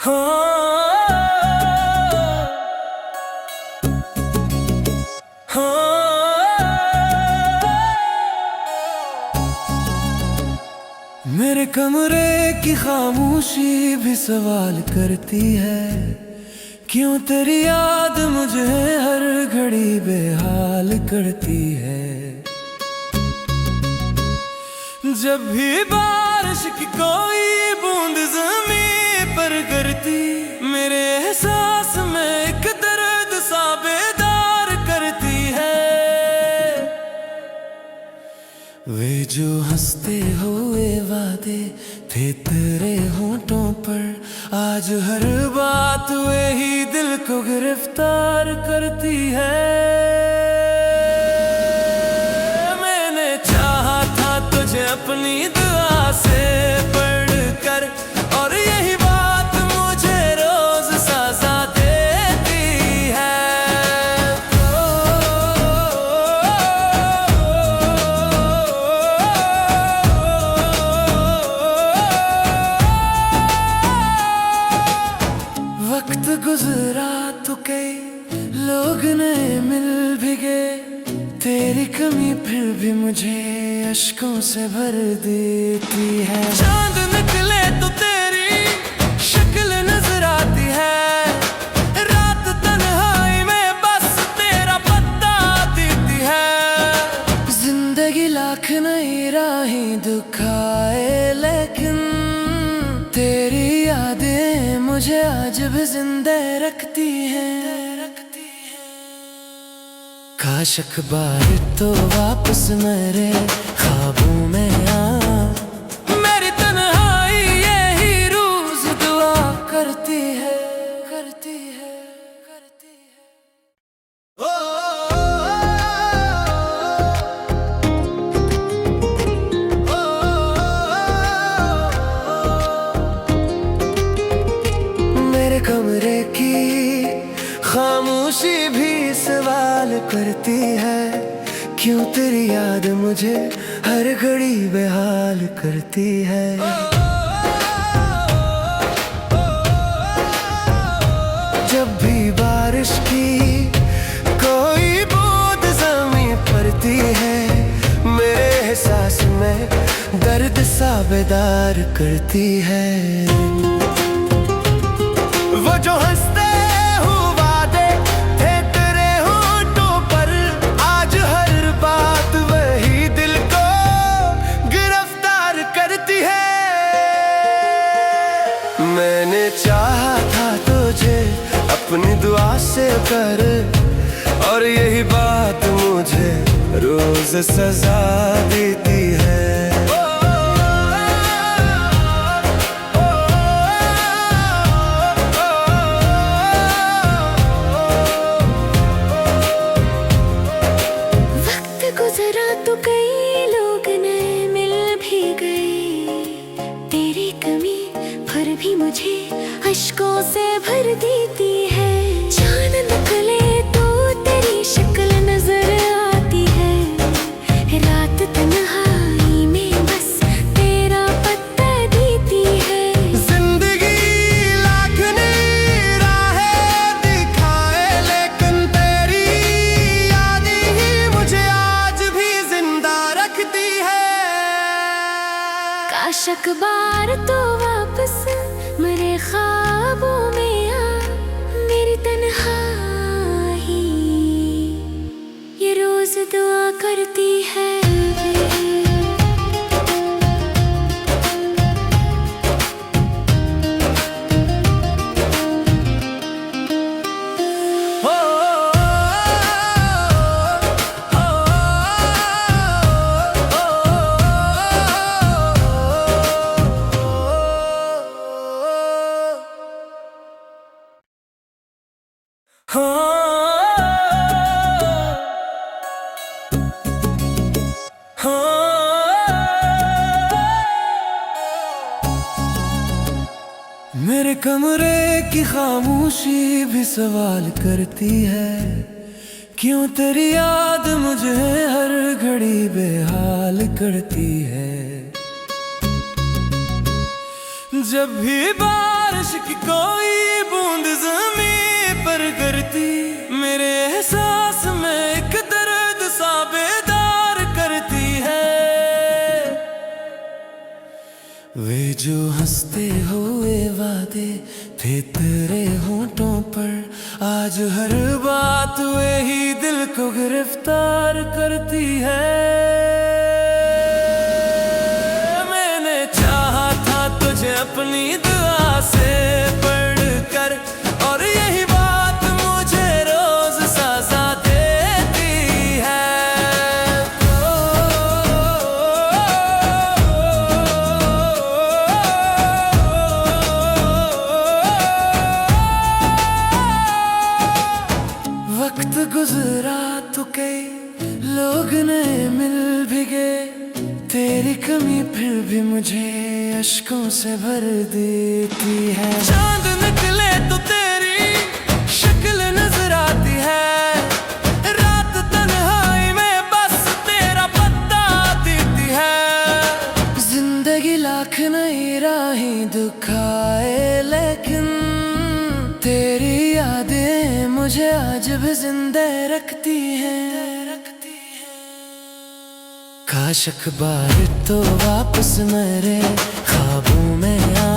हाँ, मेरे कमरे की खामोशी भी सवाल करती है, क्यों तेरी याद मुझे हर घड़ी बेहाल करती है। जब भी बारिश की कोई बूंद ज़मीन पर गिरती, मेरे एहसास में एक दर्द सा बेदार करती है। वे जो हंसते हुए वादे थे तेरे होठों पर, आज हर बात वही दिल को गिरफ्तार करती है। अपनी दुआ से पढ़कर, और यही बात मुझे रोज सजा देती है। वक्त गुजरा तो कई लोग नए मिल भी गए, तेरी कमी फिर भी मुझे अश्कों से भर देती है। चांद निकले तो तेरी शक्ल नजर आती है, रात तन्हाई में बस तेरा पत्ता देती है। जिंदगी लाख नई राहें दिखाए, लेकिन तेरी यादें मुझे आज भी जिंदा रखती हैं। काश अखबार तो वापस मेरे ख्वाबों में आ, मेरी तन्हाई यही रोज दुआ करती है, करती है, करती है। मेरे कमरे की खामोशी भी सवाल करती है, क्यों तेरी याद मुझे हर घड़ी बेहाल करती है। जब भी बारिश की कोई बूंद ज़मीन पड़ती है, मेरे एहसास में दर्द सा बेदार करती है। वो जो हंसते चाहा था तुझे अपनी दुआ से कर, और यही बात मुझे रोज सजा देती है। वक्त गुजरा तो कई लोग नए मिल भी गए, तेरी कमी फिर भी मुझे अश्कों से भर देती है। चांद निकले तो तेरी शक्ल नजर आती है, रात तन्हाई में बस तेरा पत्ता देती है। जिंदगी लाख नई राहें दिखाए, लेकिन तेरी याद ही मुझे आज भी जिंदा रखती है। काश अखबार तो वापस मेरे ख्वाबों में आ, मेरी तन्हाई ये रोज दुआ करती है। मेरे कमरे की खामोशी भी सवाल करती है, क्यों तेरी याद मुझे हर घड़ी बेहाल करती है। जब भी बात बारिश की कोई बूंद ज़मीं पर गिरती, मेरे एहसास में एक दर्द सा बेदार करती है। वे जो हंसते हुए वादे थे तेरे होठों पर, आज हर बात वही दिल को गिरफ्तार करती है। मैंने चाहा था तुझे अपनी दुआ से पढ़कर, और यही बात मुझे रोज सजा देती है। वक्त गुजरा तो कई लोग नए मिल भी गए, तेरी कमी फिर भी मुझे अश्कों से भर देती है। चांद निकले तो तेरी शक्ल नजर आती है, रात तन्हाई में बस तेरा पत्ता देती है। जिंदगी लाख नई राहें दिखाए, लेकिन तेरी यादें मुझे आज भी जिंदा रखती हैं। काश अखबार तो वापस मेरे ख्वाबों में आ